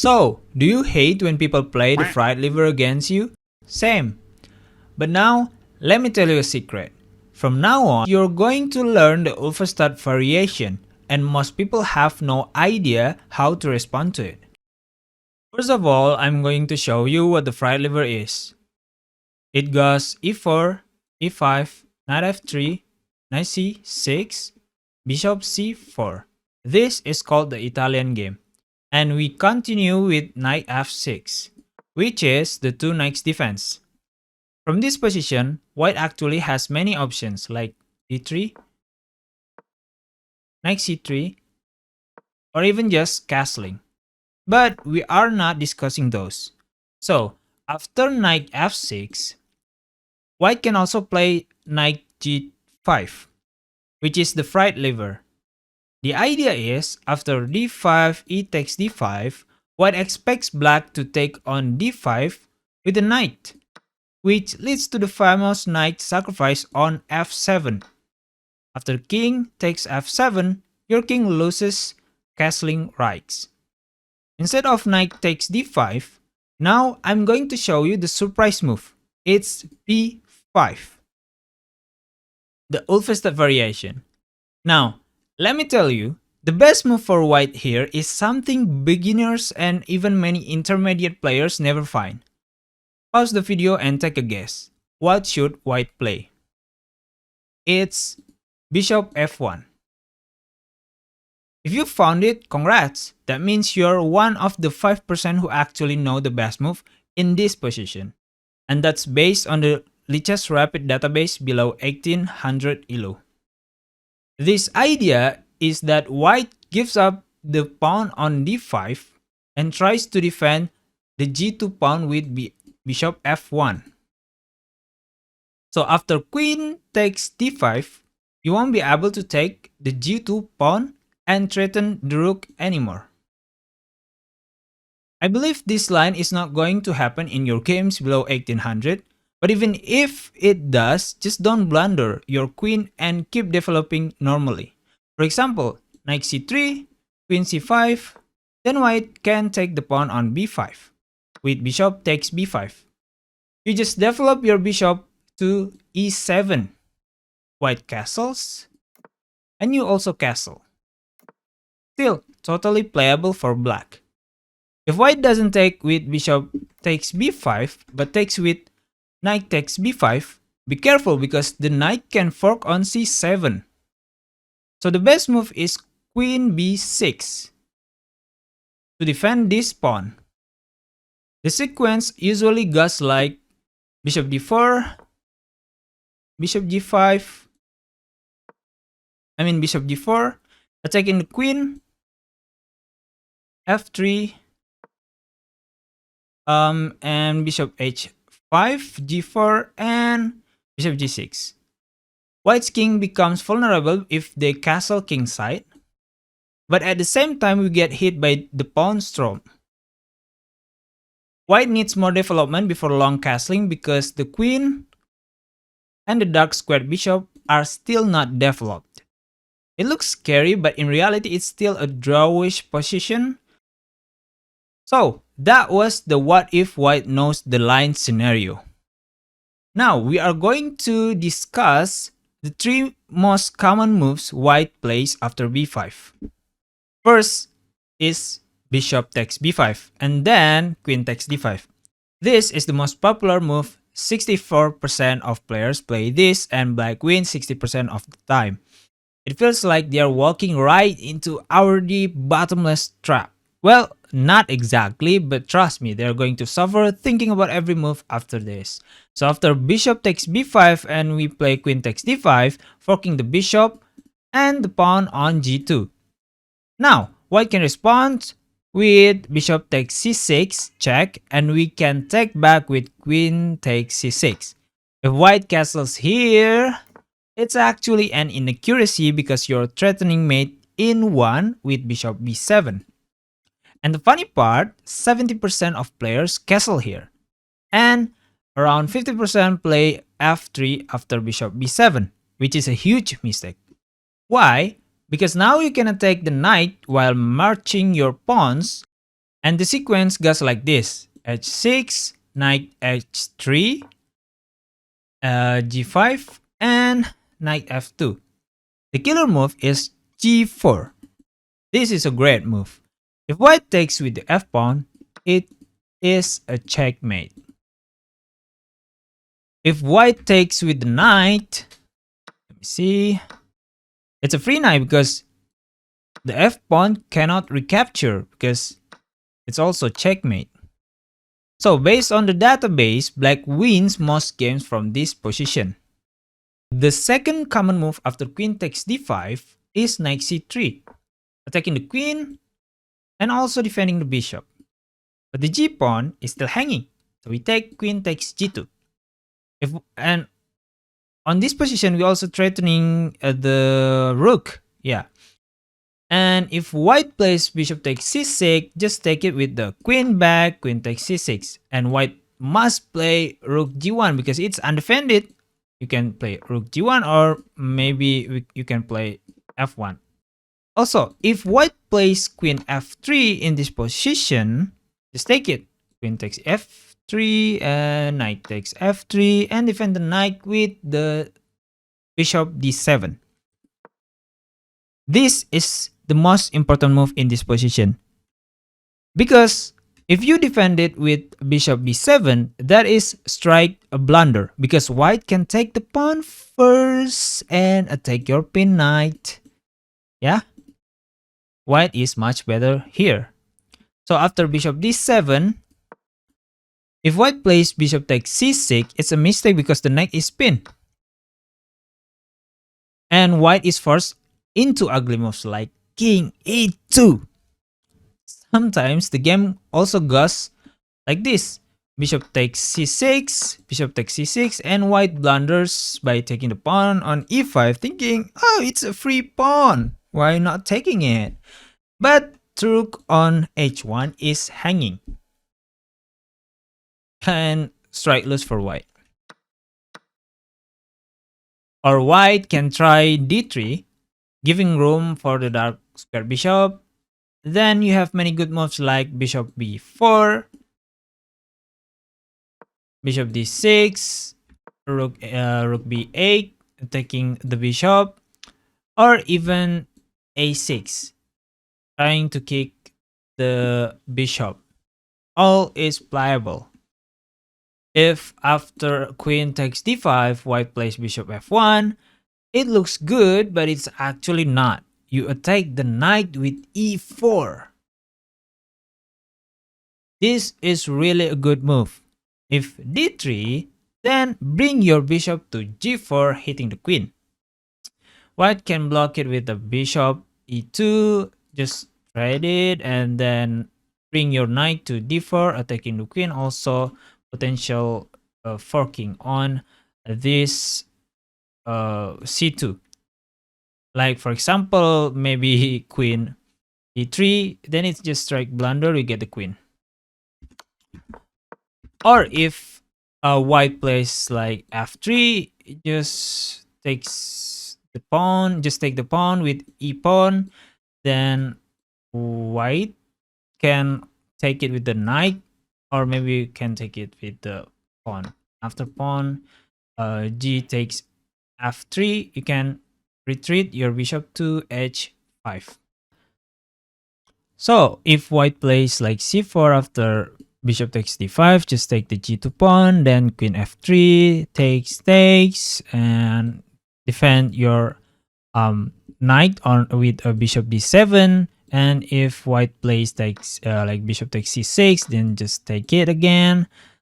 So, do you hate when people play the fried liver against you? Same. But now, let me tell you a secret. From now on, you're going to learn the Ulvestad Variation, and most people have no idea how to respond to it. First of all, I'm going to show you what the fried liver is. It goes e4, e5, knight f3, knight c6, bishop c4. This is called the Italian game. And we continue with knight f6, which is the two knights defense. From this position, white actually has many options like d3, knight c3, or even just castling. But we are not discussing those. So, after knight f6, white can also play knight g5, which is the fried liver. The idea is, after d5, e takes d5, white expects black to take on d5 with a knight, which leads to the famous knight sacrifice on f7. After king takes f7, your king loses castling rights. Instead of knight takes d5, now I'm going to show you the surprise move. It's b5. The Ulvestad Variation. Now, let me tell you, the best move for white here is something beginners and even many intermediate players never find. Pause the video and take a guess. What should white play? It's bishop f1. If you found it, congrats! That means you're one of the 5% who actually know the best move in this position. And that's based on the Lichess Rapid database below 1800 ELO. This idea is that white gives up the pawn on d5 and tries to defend the g2 pawn with bishop f1. So after queen takes d5, you won't be able to take the g2 pawn and threaten the rook anymore. I believe this line is not going to happen in your games below 1800, but even if it does, just don't blunder your queen and keep developing normally. For example, knight c3, queen c5, then white can take the pawn on b5, with bishop takes b5. You just develop your bishop to e7. White castles, and you also castle. Still, totally playable for black. If white doesn't take with bishop takes b5, but takes with knight takes b5, be careful because the knight can fork on c7. So the best move is queen b6 to defend this pawn. The sequence usually goes like bishop d4, bishop g5, bishop d4, attacking the queen, f3, and bishop h5, g4, and bishop g6. White's king becomes vulnerable if they castle kingside, but at the same time we get hit by the pawn storm. White needs more development before long castling because the queen and the dark squared bishop are still not developed. It looks scary, but in reality it's still a drawish position. So that was the what if white knows the line scenario. Now we are going to discuss the three most common moves white plays after b5. First is bishop takes b5 and then queen takes d5. This is the most popular move. 64% of players play this and black wins 60% of the time. It feels like they are walking right into our deep bottomless trap. Well, not exactly, but trust me, they're going to suffer thinking about every move after this. So after bishop takes b5 and we play queen takes d5, forking the bishop and the pawn on g2. Now, white can respond with bishop takes c6, check, and we can take back with queen takes c6. If white castles here, it's actually an inaccuracy because you're threatening mate in 1 with bishop b7. And the funny part, 70% of players castle here. And around 50% play f3 after bishop b7, which is a huge mistake. Why? Because now you can attack the knight while marching your pawns, And the sequence goes like this: h6, knight h3, g5, and knight f2. The killer move is g4. This is a great move. If white takes with the f pawn, it is a checkmate. If white takes with the knight, let me see, it's a free knight because the f pawn cannot recapture because it's also checkmate. So based on the database, black wins most games from this position. The second common move after queen takes d5 is knight c3, attacking the queen and also defending the bishop. But the g pawn is still hanging, so we take queen takes g2. And on this position, we also threatening the rook. Yeah. And if white plays bishop takes c6, just take it with the queen back, queen takes c6. And white must play rook g1 because it's undefended. You can play rook g1 or maybe you can play f1. Also, if white plays queen f3 in this position, just take it. Queen takes f3 and knight takes f3 and defend the knight with the bishop d7. This is the most important move in this position. Because if you defend it with bishop b7, that is strike a blunder. Because white can take the pawn first and attack your pin knight. Yeah? White is much better here. So after bishop d7, if white plays bishop takes c6, it's a mistake because the knight is pinned. And white is forced into ugly moves like king e2. Sometimes the game also goes like this. Bishop takes c6, bishop takes c6, and white blunders by taking the pawn on e5, thinking, oh, it's a free pawn. Why not taking it? But rook on h1 is hanging. And strike loose for white. Or white can try d3, giving room for the dark square bishop. Then you have many good moves like bishop b4, bishop d6, rook b8, attacking the bishop, or even a6, trying to kick the bishop. All is pliable. If after queen takes d5, white plays bishop f1, it looks good, but it's actually not. You attack the knight with e4. This is really a good move. If d3, then bring your bishop to g4, hitting the queen. White can block it with the bishop e2, just trade it, and then bring your knight to d4, attacking the queen. Also, potential forking on this c2. Like for example, maybe queen e3, then it's just strike blunder, we get the queen. Or if white plays like f3, it just takes the pawn, just take the pawn with e pawn, then white can take it with the knight, or maybe you can take it with the pawn. After pawn, g takes f3, you can retreat your bishop to h5. So if white plays like c4 after bishop takes d5, just take the g2 pawn, then queen f3, takes, and defend your knight on with a bishop d7. And if white plays takes like bishop takes c6, then just take it again.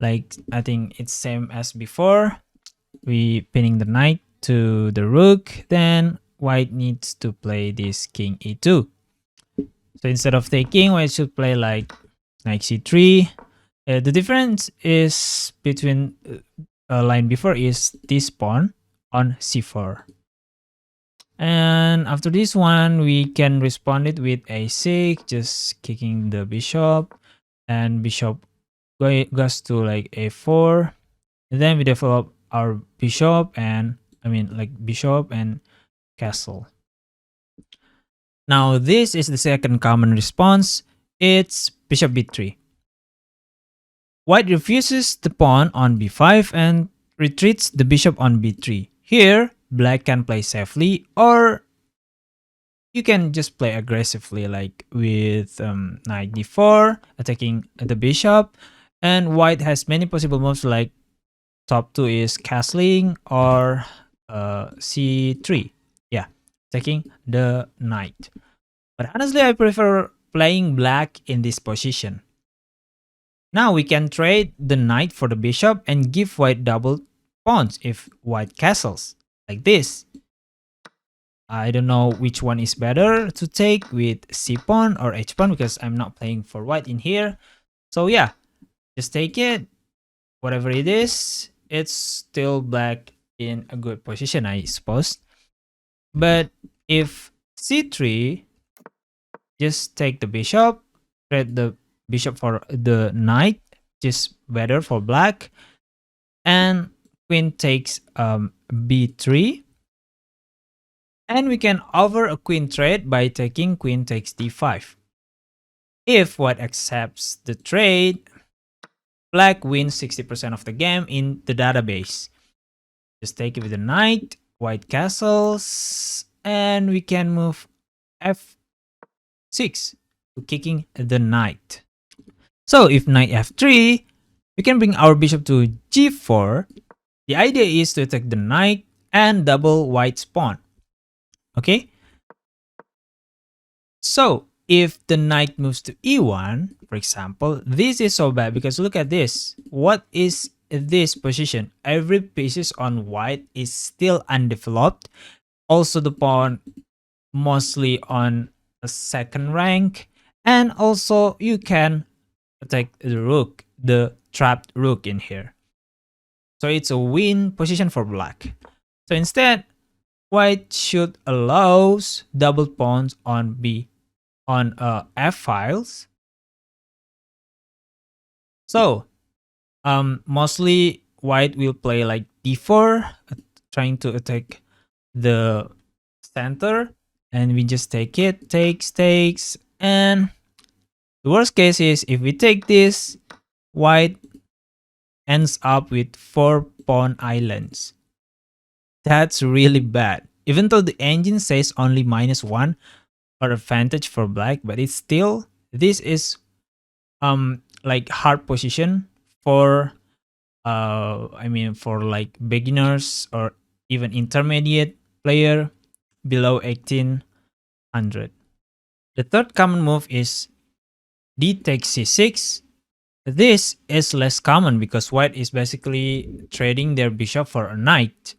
Like I think it's same as before. We pinning the knight to the rook, then white needs to play this king e2. So instead of taking, white should play like knight c3. The difference is between a line before is this pawn on c4. And after this one, we can respond it with a6, just kicking the bishop, and bishop goes to like a4. And then we develop our bishop and bishop and castle. Now this is the second common response. It's bishop b3. White refuses the pawn on b5 and retreats the bishop on b3. Here, black can play safely, or you can just play aggressively, like with knight d4, attacking the bishop. And white has many possible moves, like top 2 is castling or c3. Yeah, attacking the knight. But honestly, I prefer playing black in this position. Now we can trade the knight for the bishop and give white double pawns if white castles, like this. I don't know which one is better to take, with c pawn or h pawn, because I'm not playing for white in here. So yeah, just take it. Whatever it is, it's still black in a good position, I suppose. But if c3, just take the bishop, trade the bishop for the knight, just better for black. And queen takes b3. And we can over a queen trade by taking queen takes d5. If white accepts the trade, black wins 60% of the game in the database. Just take it with the knight, white castles, and we can move f6 to kicking the knight. So if knight f3, we can bring our bishop to g4. The idea is to attack the knight and double white's pawn. Okay? So if the knight moves to e1, for example, this is so bad because look at this. What is this position? Every pieces on white is still undeveloped. Also the pawn mostly on a second rank. And also you can attack the rook, the trapped rook in here. So it's a win position for black. So instead, white should allow double pawns on f files. So mostly white will play like d4, trying to attack the center, and we just take it, takes, and the worst case is if we take this, white ends up with 4 pawn islands. That's really bad. Even though the engine says only -1 or advantage for black, but it's still, this is like hard position for for like beginners or even intermediate player below 1800. The third common move is d takes c6. This is less common because white is basically trading their bishop for a knight.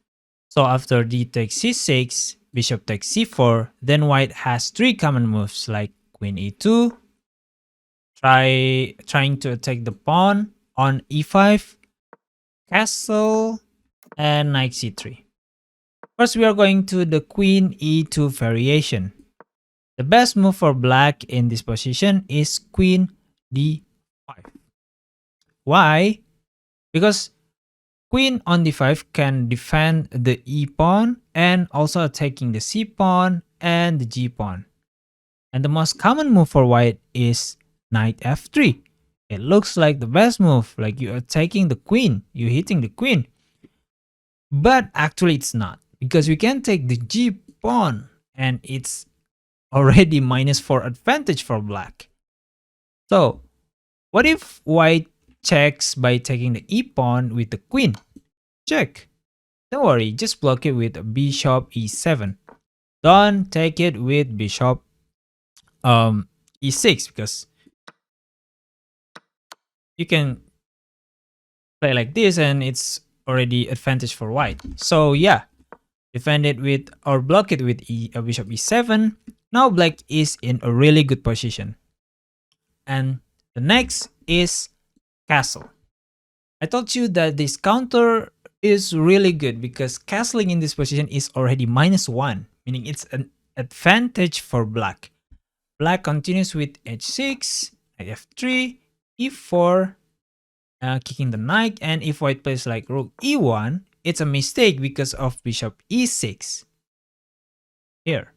So after d takes c6, bishop takes c4, then white has 3 common moves like queen e2, trying to attack the pawn on e5, castle, and knight c3. First, we are going to the queen e2 variation. The best move for black in this position is queen d5. Why? Because queen on d5 can defend the e pawn and also attacking the c pawn and the g pawn. And the most common move for white is knight f3. It looks like the best move, like you're attacking the queen, you're hitting the queen. But actually it's not, because we can take the g pawn and it's already -4 advantage for black. So what if white checks by taking the e pawn with the queen? Check. Don't worry, just block it with bishop e7. Don't take it with bishop e6, because you can play like this and it's already advantage for white. So yeah, defend it with or block it with bishop e7. Now black is in a really good position. And the next is castle. I told you that this counter is really good because castling in this position is already -1, meaning it's an advantage for black. Black continues with h6, knight f3, e4, kicking the knight, and if white plays like rook e1, it's a mistake because of bishop e6 here.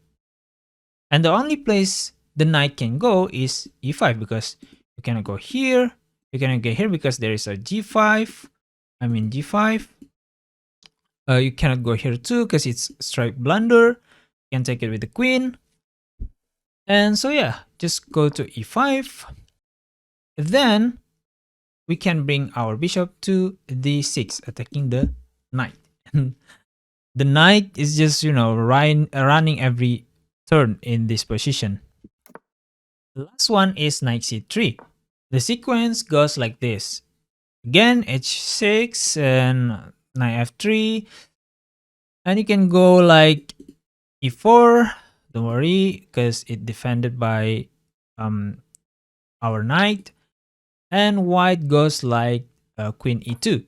And the only place the knight can go is e5 because You cannot go here. You cannot get here because there is a g5. I mean g5. You cannot go here too because it's strike blunder. You can take it with the queen. And so yeah, just go to e5. Then we can bring our bishop to d6, attacking the knight. The knight is just, you know, running every turn in this position. The last one is knight c3. The sequence goes like this. Again, h6 and knight f3. And you can go like e4. Don't worry, because it defended by our knight. And white goes like queen e2.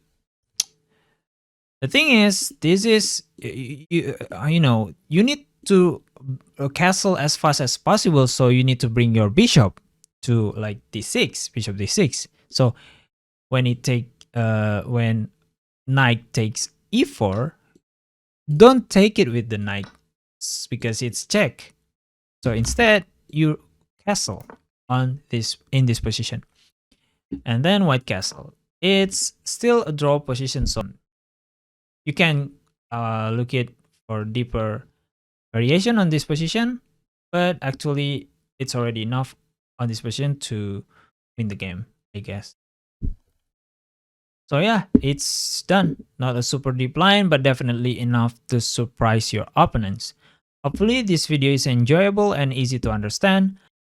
The thing is, this is, you know, you need to castle as fast as possible, so you need to bring your bishop to like d6, bishop d6. So when when knight takes e4, don't take it with the knight because it's check. So instead, you castle on this in this position, and then white castle. It's still a draw position, so you can look it for deeper variation on this position, but actually it's already enough on this position to win the game, I guess. So yeah, it's done. Not a super deep line, but definitely enough to surprise your opponents. Hopefully this video is enjoyable and easy to understand.